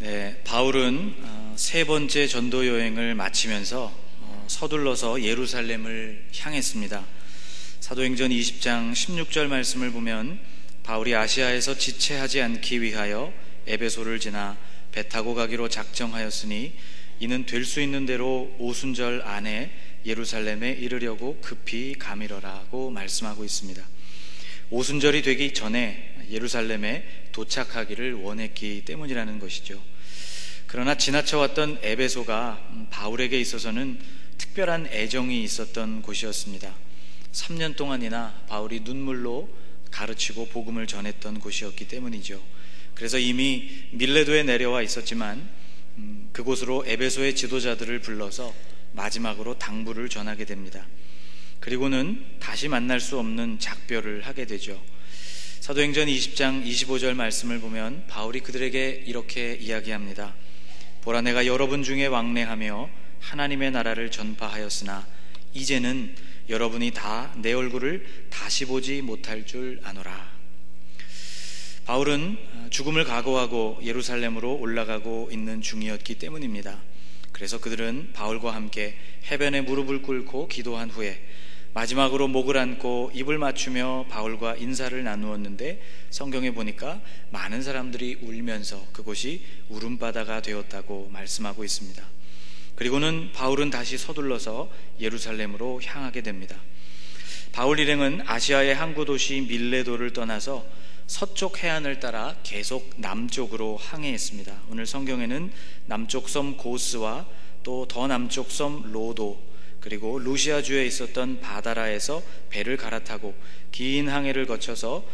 네, 바울은 세 번째 전도 여행을 마치면서 서둘러서 예루살렘을 향했습니다. 사도행전 20장 16절 말씀을 보면 바울이 아시아에서 지체하지 않기 위하여 에베소를 지나 배 타고 가기로 작정하였으니 이는 될 수 있는 대로 오순절 안에 예루살렘에 이르려고 급히 가미러라고 말씀하고 있습니다. 오순절이 되기 전에 예루살렘에 도착하기를 원했기 때문이라는 것이죠. 그러나 지나쳐왔던 에베소가 바울에게 있어서는 특별한 애정이 있었던 곳이었습니다. 3년 동안이나 바울이 눈물로 가르치고 복음을 전했던 곳이었기 때문이죠. 그래서 이미 밀레도에 내려와 있었지만 그곳으로 에베소의 지도자들을 불러서 마지막으로 당부를 전하게 됩니다. 그리고는 다시 만날 수 없는 작별을 하게 되죠. 사도행전 20장 25절 말씀을 보면 바울이 그들에게 이렇게 이야기합니다. 보라, 내가 여러분 중에 왕래하며 하나님의 나라를 전파하였으나 이제는 여러분이 다 내 얼굴을 다시 보지 못할 줄 아노라. 바울은 죽음을 각오하고 예루살렘으로 올라가고 있는 중이었기 때문입니다. 그래서 그들은 바울과 함께 해변에 무릎을 꿇고 기도한 후에 마지막으로 목을 안고 입을 맞추며 바울과 인사를 나누었는데, 성경에 보니까 많은 사람들이 울면서 그곳이 울음바다가 되었다고 말씀하고 있습니다. 그리고는 바울은 다시 서둘러서 예루살렘으로 향하게 됩니다. 바울 일행은 아시아의 항구 도시 밀레도를 떠나서 서쪽 해안을 따라 계속 남쪽으로 항해했습니다. 오늘 성경에는 남쪽 섬 고스와 또 더 남쪽 섬 로도, 그리고 루시아주에 있었던 바다라에서 배를 갈아타고 긴 항해를 거쳐서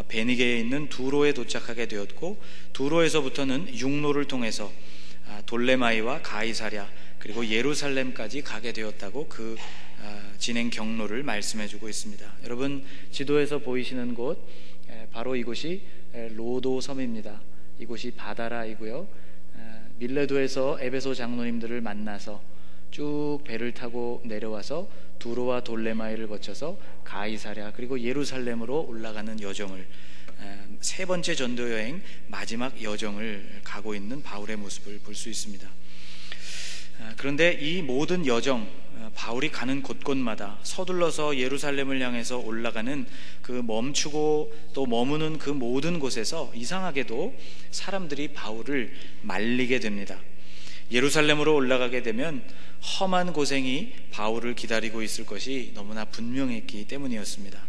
베니게에 있는 두로에 도착하게 되었고, 두로에서부터는 육로를 통해서 돌레마이와 가이사랴 그리고 예루살렘까지 가게 되었다고 그 진행 경로를 말씀해주고 있습니다. 여러분, 지도에서 보이시는 곳 바로 이곳이 로도 섬입니다. 이곳이 바다라이고요. 밀레도에서 에베소 장로님들을 만나서 쭉 배를 타고 내려와서 두로와 돌레마이를 거쳐서 가이사랴 그리고 예루살렘으로 올라가는 여정을, 세 번째 전도 여행 마지막 여정을 가고 있는 바울의 모습을 볼 수 있습니다. 그런데 이 모든 여정, 바울이 가는 곳곳마다 서둘러서 예루살렘을 향해서 올라가는 그 멈추고 또 머무는 그 모든 곳에서 이상하게도 사람들이 바울을 말리게 됩니다. 예루살렘으로 올라가게 되면 험한 고생이 바울을 기다리고 있을 것이 너무나 분명했기 때문이었습니다.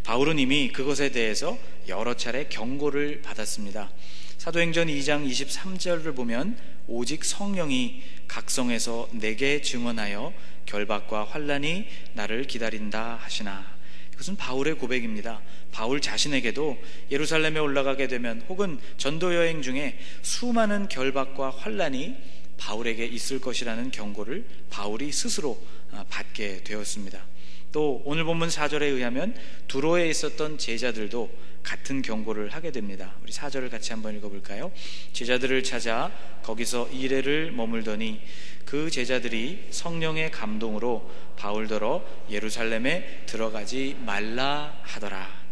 바울은 이미 그것에 대해서 여러 차례 경고를 받았습니다. 사도행전 2장 23절을 보면 오직 성령이 각성에서 내게 증언하여 결박과 환난이 나를 기다린다 하시나. 이것은 바울의 고백입니다. 바울 자신에게도 예루살렘에 올라가게 되면 혹은 전도 여행 중에 수많은 결박과 환난이 바울에게 있을 것이라는 경고를 바울이 스스로 받게 되었습니다. 또 오늘 본문 4절에 의하면 두로에 있었던 제자들도 같은 경고를 하게 됩니다. 우리 4절을 같이 한번 읽어볼까요? 제자들을 찾아 거기서 이레를 머물더니 그 제자들이 성령의 감동으로 바울더러 예루살렘에 들어가지 말라 하더라.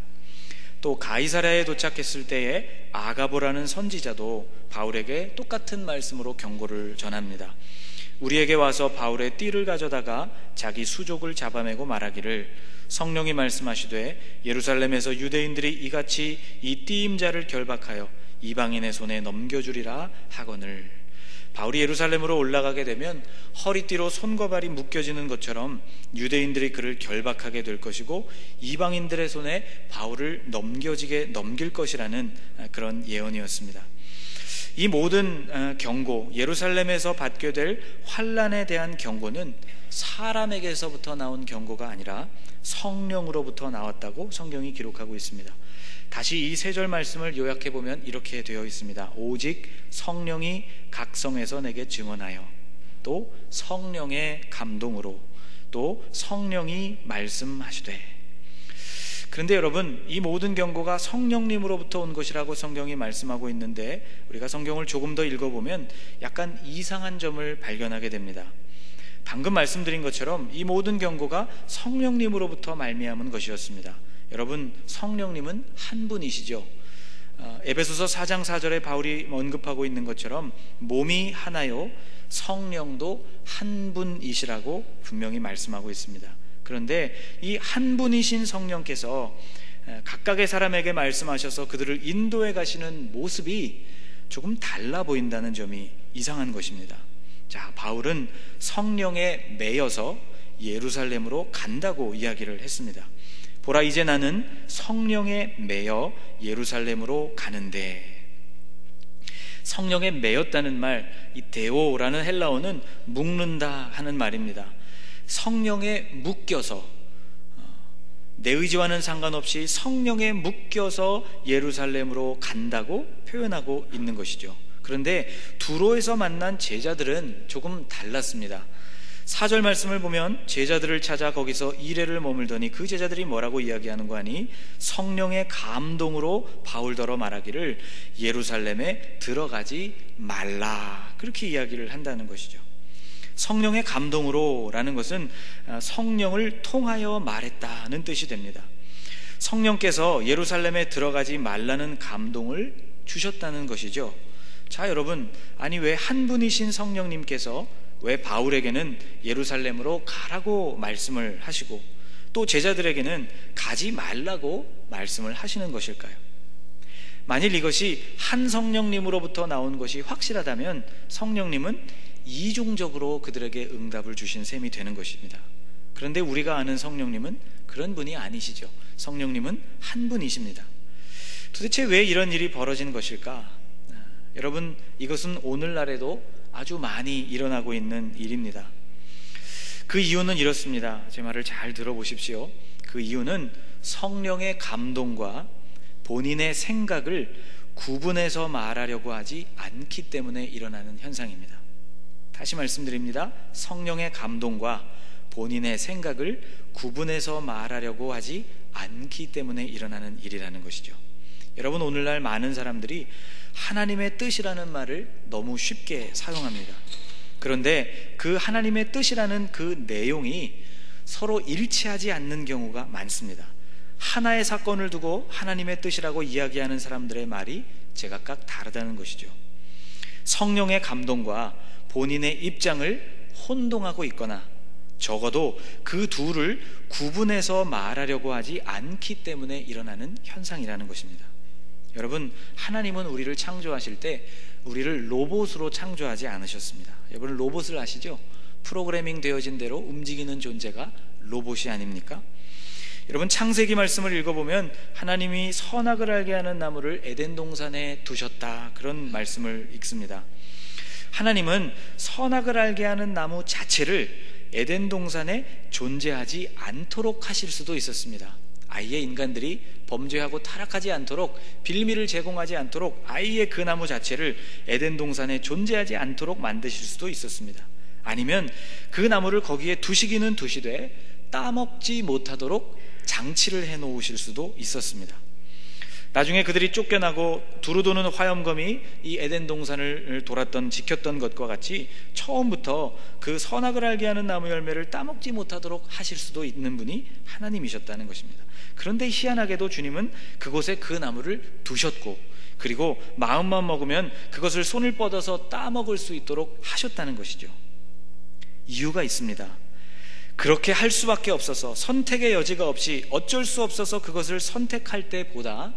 또 가이사랴에 도착했을 때에 아가보라는 선지자도 바울에게 똑같은 말씀으로 경고를 전합니다. 우리에게 와서 바울의 띠를 가져다가 자기 수족을 잡아매고 말하기를 성령이 말씀하시되 예루살렘에서 유대인들이 이같이 이 띠임자를 결박하여 이방인의 손에 넘겨주리라 하거늘. 바울이 예루살렘으로 올라가게 되면 허리띠로 손과 발이 묶여지는 것처럼 유대인들이 그를 결박하게 될 것이고 이방인들의 손에 바울을 넘길 것이라는 그런 예언이었습니다. 이 모든 경고, 예루살렘에서 받게 될 환난에 대한 경고는 사람에게서부터 나온 경고가 아니라 성령으로부터 나왔다고 성경이 기록하고 있습니다. 다시 이 세 절 말씀을 요약해 보면 이렇게 되어 있습니다. 오직 성령이 각성에서 내게 증언하여, 또 성령의 감동으로, 또 성령이 말씀하시되. 그런데 여러분, 이 모든 경고가 성령님으로부터 온 것이라고 성경이 말씀하고 있는데 우리가 성경을 조금 더 읽어보면 약간 이상한 점을 발견하게 됩니다. 방금 말씀드린 것처럼 이 모든 경고가 성령님으로부터 말미암은 것이었습니다. 여러분, 성령님은 한 분이시죠. 에베소서 4장 4절에 바울이 언급하고 있는 것처럼 몸이 하나요 성령도 한 분이시라고 분명히 말씀하고 있습니다. 그런데 이 한 분이신 성령께서 각각의 사람에게 말씀하셔서 그들을 인도해 가시는 모습이 조금 달라 보인다는 점이 이상한 것입니다. 자, 바울은 성령에 매여서 예루살렘으로 간다고 이야기를 했습니다. 보라, 이제 나는 성령에 매여 예루살렘으로 가는데, 성령에 매였다는 말, 이 데오라는 헬라어는 묶는다 하는 말입니다. 성령에 묶여서, 내 의지와는 상관없이 성령에 묶여서 예루살렘으로 간다고 표현하고 있는 것이죠. 그런데 두로에서 만난 제자들은 조금 달랐습니다. 4절 말씀을 보면 제자들을 찾아 거기서 이레를 머물더니, 그 제자들이 뭐라고 이야기하는 거 아니? 성령의 감동으로 바울더러 말하기를 예루살렘에 들어가지 말라, 그렇게 이야기를 한다는 것이죠. 성령의 감동으로 라는 것은 성령을 통하여 말했다는 뜻이 됩니다. 성령께서 예루살렘에 들어가지 말라는 감동을 주셨다는 것이죠. 자, 여러분, 아니 왜 한 분이신 성령님께서 왜 바울에게는 예루살렘으로 가라고 말씀을 하시고 또 제자들에게는 가지 말라고 말씀을 하시는 것일까요? 만일 이것이 한 성령님으로부터 나온 것이 확실하다면 성령님은 이중적으로 그들에게 응답을 주신 셈이 되는 것입니다. 그런데 우리가 아는 성령님은 그런 분이 아니시죠. 성령님은 한 분이십니다. 도대체 왜 이런 일이 벌어진 것일까? 여러분, 이것은 오늘날에도 아주 많이 일어나고 있는 일입니다. 그 이유는 이렇습니다. 제 말을 잘 들어보십시오. 그 이유는 성령의 감동과 본인의 생각을 구분해서 말하려고 하지 않기 때문에 일어나는 현상입니다. 다시 말씀드립니다. 성령의 감동과 본인의 생각을 구분해서 말하려고 하지 않기 때문에 일어나는 일이라는 것이죠. 여러분, 오늘날 많은 사람들이 하나님의 뜻이라는 말을 너무 쉽게 사용합니다. 그런데 그 하나님의 뜻이라는 그 내용이 서로 일치하지 않는 경우가 많습니다. 하나의 사건을 두고 하나님의 뜻이라고 이야기하는 사람들의 말이 제각각 다르다는 것이죠. 성령의 감동과 본인의 입장을 혼동하고 있거나 적어도 그 둘을 구분해서 말하려고 하지 않기 때문에 일어나는 현상이라는 것입니다. 여러분, 하나님은 우리를 창조하실 때 우리를 로봇으로 창조하지 않으셨습니다. 여러분, 로봇을 아시죠? 프로그래밍 되어진 대로 움직이는 존재가 로봇이 아닙니까? 여러분, 창세기 말씀을 읽어보면 하나님이 선악을 알게 하는 나무를 에덴 동산에 두셨다, 그런 말씀을 읽습니다. 하나님은 선악을 알게 하는 나무 자체를 에덴 동산에 존재하지 않도록 하실 수도 있었습니다. 아예 인간들이 범죄하고 타락하지 않도록, 빌미를 제공하지 않도록 아예 그 나무 자체를 에덴 동산에 존재하지 않도록 만드실 수도 있었습니다. 아니면 그 나무를 거기에 두시기는 두시되 따먹지 못하도록 장치를 해놓으실 수도 있었습니다. 나중에 그들이 쫓겨나고 두루 도는 화염검이 이 에덴 동산을 돌았던, 지켰던 것과 같이 처음부터 그 선악을 알게 하는 나무 열매를 따먹지 못하도록 하실 수도 있는 분이 하나님이셨다는 것입니다. 그런데 희한하게도 주님은 그곳에 그 나무를 두셨고, 그리고 마음만 먹으면 그것을 손을 뻗어서 따먹을 수 있도록 하셨다는 것이죠. 이유가 있습니다. 그렇게 할 수밖에 없어서, 선택의 여지가 없이 어쩔 수 없어서 그것을 선택할 때보다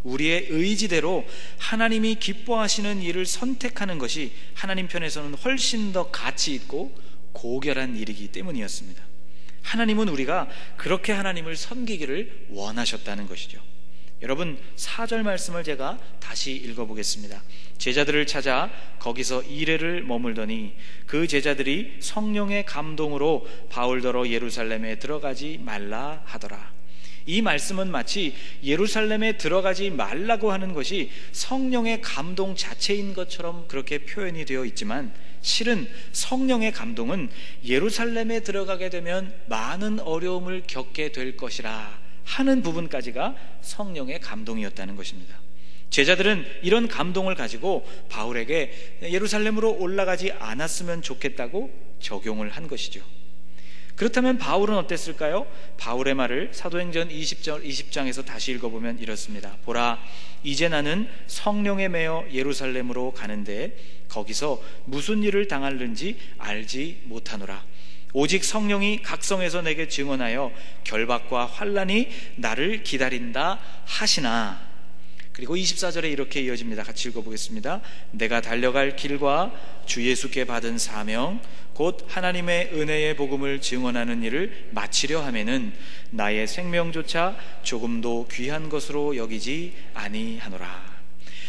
우리의 의지대로 하나님이 기뻐하시는 일을 선택하는 것이 하나님 편에서는 훨씬 더 가치 있고 고결한 일이기 때문이었습니다. 하나님은 우리가 그렇게 하나님을 섬기기를 원하셨다는 것이죠. 여러분, 4절 말씀을 제가 다시 읽어보겠습니다. 제자들을 찾아 거기서 이레를 머물더니 그 제자들이 성령의 감동으로 바울더러 예루살렘에 들어가지 말라 하더라. 이 말씀은 마치 예루살렘에 들어가지 말라고 하는 것이 성령의 감동 자체인 것처럼 그렇게 표현이 되어 있지만, 실은 성령의 감동은 예루살렘에 들어가게 되면 많은 어려움을 겪게 될 것이라 하는 부분까지가 성령의 감동이었다는 것입니다. 제자들은 이런 감동을 가지고 바울에게 예루살렘으로 올라가지 않았으면 좋겠다고 적용을 한 것이죠. 그렇다면 바울은 어땠을까요? 바울의 말을 사도행전 20장에서 다시 읽어보면 이렇습니다. 보라, 이제 나는 성령에 매여 예루살렘으로 가는데 거기서 무슨 일을 당할는지 알지 못하노라. 오직 성령이 각성에서 내게 증언하여 결박과 환난이 나를 기다린다 하시나. 그리고 24절에 이렇게 이어집니다. 같이 읽어보겠습니다. 내가 달려갈 길과 주 예수께 받은 사명 곧 하나님의 은혜의 복음을 증언하는 일을 마치려 하면은 나의 생명조차 조금도 귀한 것으로 여기지 아니하노라.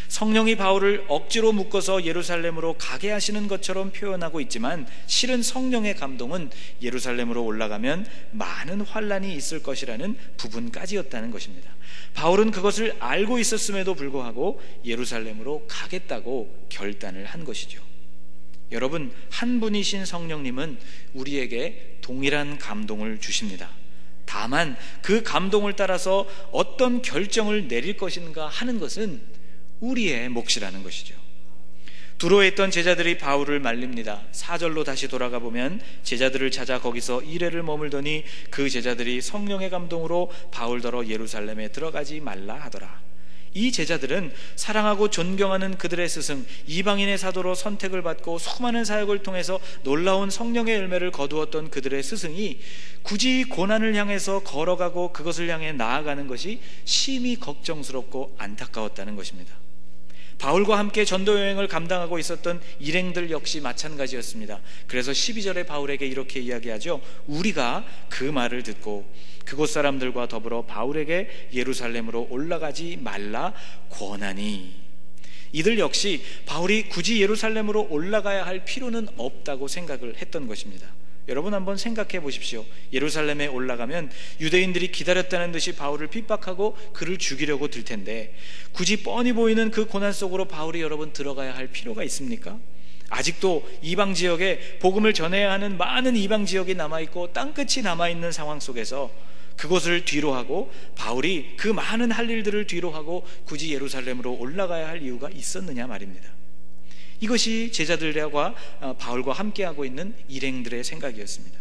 성령이 바울을 억지로 묶어서 예루살렘으로 가게 하시는 것처럼 표현하고 있지만 실은 성령의 감동은 예루살렘으로 올라가면 많은 환난이 있을 것이라는 부분까지였다는 것입니다. 바울은 그것을 알고 있었음에도 불구하고 예루살렘으로 가겠다고 결단을 한 것이죠. 여러분, 한 분이신 성령님은 우리에게 동일한 감동을 주십니다. 다만 그 감동을 따라서 어떤 결정을 내릴 것인가 하는 것은 우리의 몫이라는 것이죠. 두로에 있던 제자들이 바울을 말립니다. 4절로 다시 돌아가 보면 제자들을 찾아 거기서 이래를 머물더니 그 제자들이 성령의 감동으로 바울더러 예루살렘에 들어가지 말라 하더라. 이 제자들은 사랑하고 존경하는 그들의 스승 이방인의 사도로 선택을 받고 수많은 사역을 통해서 놀라운 성령의 열매를 거두었던 그들의 스승이 굳이 고난을 향해서 걸어가고 그것을 향해 나아가는 것이 심히 걱정스럽고 안타까웠다는 것입니다. 바울과 함께 전도 여행을 감당하고 있었던 일행들 역시 마찬가지였습니다. 그래서 12절에 바울에게 이렇게 이야기하죠. 우리가 그 말을 듣고 그곳 사람들과 더불어 바울에게 예루살렘으로 올라가지 말라 권하니. 이들 역시 바울이 굳이 예루살렘으로 올라가야 할 필요는 없다고 생각을 했던 것입니다. 여러분 한번 생각해 보십시오. 예루살렘에 올라가면 유대인들이 기다렸다는 듯이 바울을 핍박하고 그를 죽이려고 들 텐데 굳이 뻔히 보이는 그 고난 속으로 바울이 여러분 들어가야 할 필요가 있습니까? 아직도 이방 지역에 복음을 전해야 하는 많은 이방 지역이 남아있고 땅끝이 남아있는 상황 속에서 그것을 뒤로하고 바울이 그 많은 할 일들을 뒤로하고 굳이 예루살렘으로 올라가야 할 이유가 있었느냐 말입니다. 이것이 제자들과 바울과 함께하고 있는 일행들의 생각이었습니다.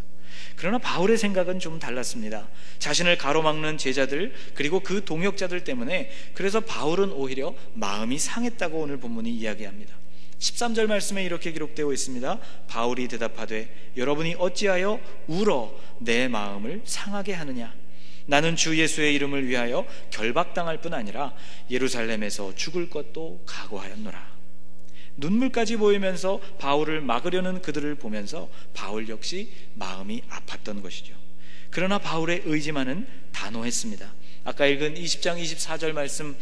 그러나 바울의 생각은 좀 달랐습니다. 자신을 가로막는 제자들 그리고 그 동역자들 때문에 그래서 바울은 오히려 마음이 상했다고 오늘 본문이 이야기합니다. 13절 말씀에 이렇게 기록되어 있습니다. 바울이 대답하되 여러분이 어찌하여 울어 내 마음을 상하게 하느냐. 나는 주 예수의 이름을 위하여 결박당할 뿐 아니라 예루살렘에서 죽을 것도 각오하였노라. 눈물까지 보이면서 바울을 막으려는 그들을 보면서 바울 역시 마음이 아팠던 것이죠. 그러나 바울의 의지만은 단호했습니다. 아까 읽은 20장 24절 말씀,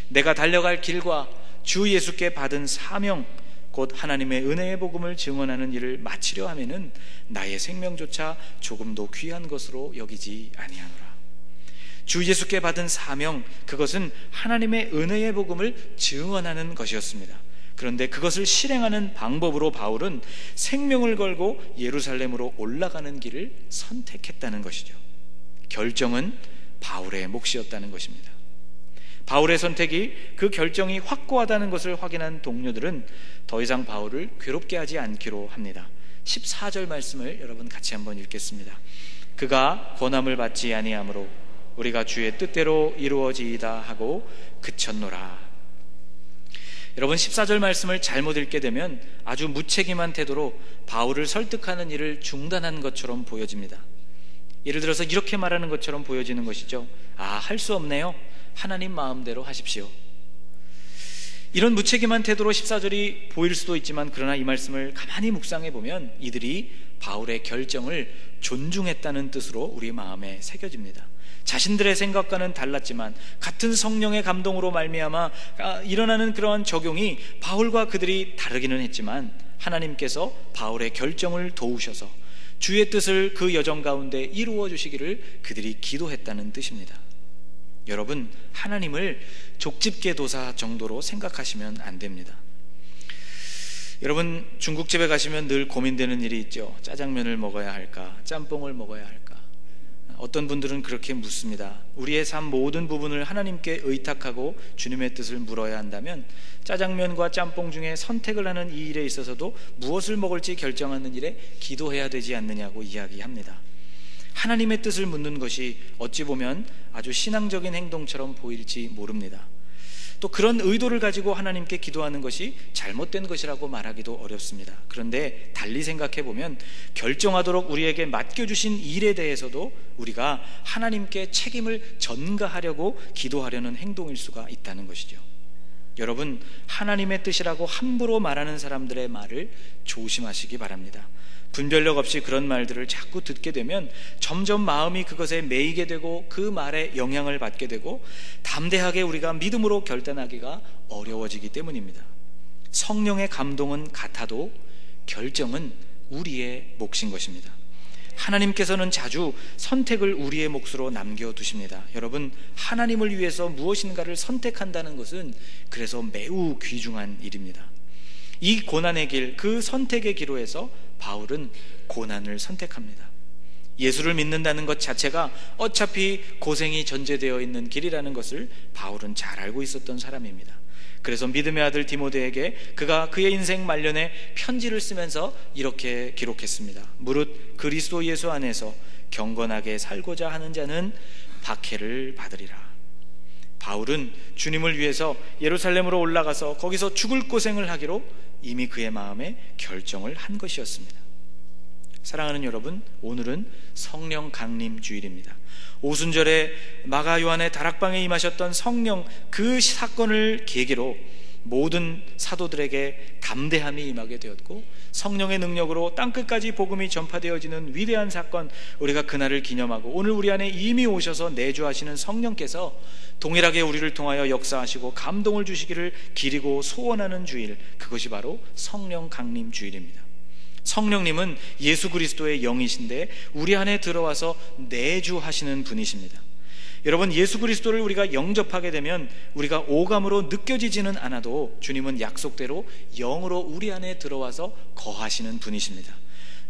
내가 달려갈 길과 주 예수께 받은 사명 곧 하나님의 은혜의 복음을 증언하는 일을 마치려 하면은 나의 생명조차 조금도 귀한 것으로 여기지 아니하노라. 주 예수께 받은 사명, 그것은 하나님의 은혜의 복음을 증언하는 것이었습니다. 그런데 그것을 실행하는 방법으로 바울은 생명을 걸고 예루살렘으로 올라가는 길을 선택했다는 것이죠. 결정은 바울의 몫이었다는 것입니다. 바울의 선택이 그 결정이 확고하다는 것을 확인한 동료들은 더 이상 바울을 괴롭게 하지 않기로 합니다. 14절 말씀을 여러분 같이 한번 읽겠습니다. 그가 권함을 받지 아니하므로 우리가 주의 뜻대로 이루어지이다 하고 그쳤노라. 여러분 14절 말씀을 잘못 읽게 되면 아주 무책임한 태도로 바울을 설득하는 일을 중단한 것처럼 보여집니다. 예를 들어서 이렇게 말하는 것처럼 보여지는 것이죠. 할 수 없네요. 하나님 마음대로 하십시오. 이런 무책임한 태도로 14절이 보일 수도 있지만 그러나 이 말씀을 가만히 묵상해 보면 이들이 바울의 결정을 존중했다는 뜻으로 우리 마음에 새겨집니다. 자신들의 생각과는 달랐지만 같은 성령의 감동으로 말미암아 일어나는 그러한 적용이 바울과 그들이 다르기는 했지만 하나님께서 바울의 결정을 도우셔서 주의 뜻을 그 여정 가운데 이루어 주시기를 그들이 기도했다는 뜻입니다. 여러분, 하나님을 족집게도사 정도로 생각하시면 안 됩니다. 여러분, 중국집에 가시면 늘 고민되는 일이 있죠. 짜장면을 먹어야 할까? 짬뽕을 먹어야 할까? 어떤 분들은 그렇게 묻습니다. 우리의 삶 모든 부분을 하나님께 의탁하고 주님의 뜻을 물어야 한다면 짜장면과 짬뽕 중에 선택을 하는 이 일에 있어서도 무엇을 먹을지 결정하는 일에 기도해야 되지 않느냐고 이야기합니다. 하나님의 뜻을 묻는 것이 어찌 보면 아주 신앙적인 행동처럼 보일지 모릅니다. 또 그런 의도를 가지고 하나님께 기도하는 것이 잘못된 것이라고 말하기도 어렵습니다. 그런데 달리 생각해 보면 결정하도록 우리에게 맡겨주신 일에 대해서도 우리가 하나님께 책임을 전가하려고 기도하려는 행동일 수가 있다는 것이죠. 여러분, 하나님의 뜻이라고 함부로 말하는 사람들의 말을 조심하시기 바랍니다. 분별력 없이 그런 말들을 자꾸 듣게 되면 점점 마음이 그것에 매이게 되고 그 말에 영향을 받게 되고 담대하게 우리가 믿음으로 결단하기가 어려워지기 때문입니다. 성령의 감동은 같아도 결정은 우리의 몫인 것입니다. 하나님께서는 자주 선택을 우리의 몫으로 남겨두십니다. 여러분, 하나님을 위해서 무엇인가를 선택한다는 것은 그래서 매우 귀중한 일입니다. 이 고난의 길, 그 선택의 기로에서 바울은 고난을 선택합니다. 예수를 믿는다는 것 자체가 어차피 고생이 전제되어 있는 길이라는 것을 바울은 잘 알고 있었던 사람입니다. 그래서 믿음의 아들 디모데에게 그가 그의 인생 말년에 편지를 쓰면서 이렇게 기록했습니다. 무릇 그리스도 예수 안에서 경건하게 살고자 하는 자는 박해를 받으리라. 바울은 주님을 위해서 예루살렘으로 올라가서 거기서 죽을 고생을 하기로 이미 그의 마음에 결정을 한 것이었습니다. 사랑하는 여러분, 오늘은 성령 강림 주일입니다. 오순절에 마가 요한의 다락방에 임하셨던 성령, 그 사건을 계기로 모든 사도들에게 담대함이 임하게 되었고 성령의 능력으로 땅끝까지 복음이 전파되어지는 위대한 사건, 우리가 그날을 기념하고 오늘 우리 안에 이미 오셔서 내주하시는 성령께서 동일하게 우리를 통하여 역사하시고 감동을 주시기를 기리고 소원하는 주일, 그것이 바로 성령 강림 주일입니다. 성령님은 예수 그리스도의 영이신데 우리 안에 들어와서 내주하시는 분이십니다. 여러분, 예수 그리스도를 우리가 영접하게 되면 우리가 오감으로 느껴지지는 않아도 주님은 약속대로 영으로 우리 안에 들어와서 거하시는 분이십니다.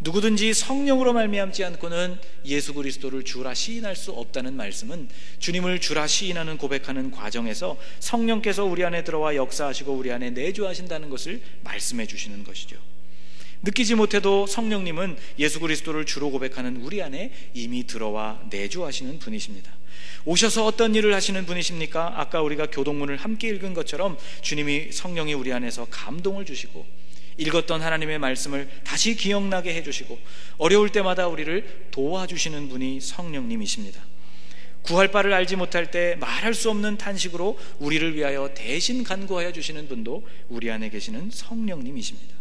누구든지 성령으로 말미암지 않고는 예수 그리스도를 주라 시인할 수 없다는 말씀은 주님을 주라 시인하는 고백하는 과정에서 성령께서 우리 안에 들어와 역사하시고 우리 안에 내주하신다는 것을 말씀해 주시는 것이죠. 느끼지 못해도 성령님은 예수 그리스도를 주로 고백하는 우리 안에 이미 들어와 내주하시는 분이십니다. 오셔서 어떤 일을 하시는 분이십니까? 아까 우리가 교동문을 함께 읽은 것처럼 주님이, 성령이 우리 안에서 감동을 주시고 읽었던 하나님의 말씀을 다시 기억나게 해주시고 어려울 때마다 우리를 도와주시는 분이 성령님이십니다. 구할 바를 알지 못할 때 말할 수 없는 탄식으로 우리를 위하여 대신 간구하여 주시는 분도 우리 안에 계시는 성령님이십니다.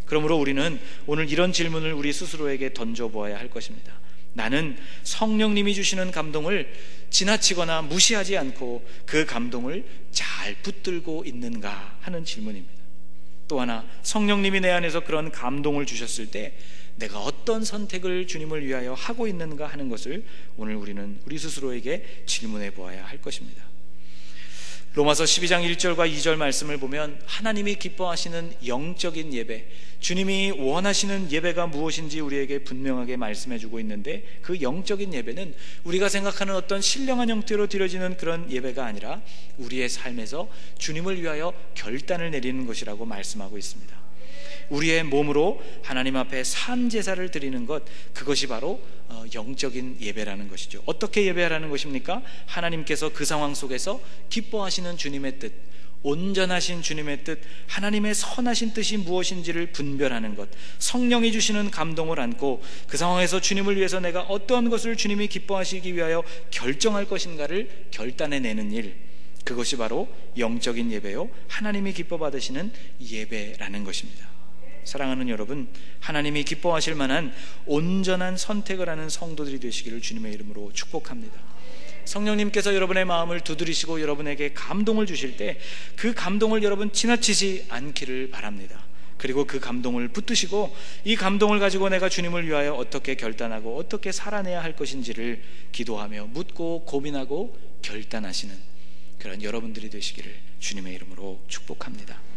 그러므로 우리는 오늘 이런 질문을 우리 스스로에게 던져보아야 할 것입니다. 나는 성령님이 주시는 감동을 지나치거나 무시하지 않고 그 감동을 잘 붙들고 있는가 하는 질문입니다. 또 하나, 성령님이 내 안에서 그런 감동을 주셨을 때 내가 어떤 선택을 주님을 위하여 하고 있는가 하는 것을 오늘 우리는 우리 스스로에게 질문해 보아야 할 것입니다. 로마서 12장 1절과 2절 말씀을 보면 하나님이 기뻐하시는 영적인 예배, 주님이 원하시는 예배가 무엇인지 우리에게 분명하게 말씀해 주고 있는데, 그 영적인 예배는 우리가 생각하는 어떤 신령한 형태로 드려지는 그런 예배가 아니라 우리의 삶에서 주님을 위하여 결단을 내리는 것이라고 말씀하고 있습니다. 우리의 몸으로 하나님 앞에 산 제사를 드리는 것, 그것이 바로 영적인 예배라는 것이죠. 어떻게 예배하라는 것입니까? 하나님께서 그 상황 속에서 기뻐하시는 주님의 뜻, 온전하신 주님의 뜻, 하나님의 선하신 뜻이 무엇인지를 분별하는 것, 성령이 주시는 감동을 안고 그 상황에서 주님을 위해서 내가 어떠한 것을 주님이 기뻐하시기 위하여 결정할 것인가를 결단해내는 일, 그것이 바로 영적인 예배요, 하나님이 기뻐 받으시는 예배라는 것입니다. 사랑하는 여러분, 하나님이 기뻐하실 만한 온전한 선택을 하는 성도들이 되시기를 주님의 이름으로 축복합니다. 성령님께서 여러분의 마음을 두드리시고 여러분에게 감동을 주실 때 그 감동을 여러분 지나치지 않기를 바랍니다. 그리고 그 감동을 붙드시고 이 감동을 가지고 내가 주님을 위하여 어떻게 결단하고 어떻게 살아내야 할 것인지를 기도하며 묻고 고민하고 결단하시는 그런 여러분들이 되시기를 주님의 이름으로 축복합니다.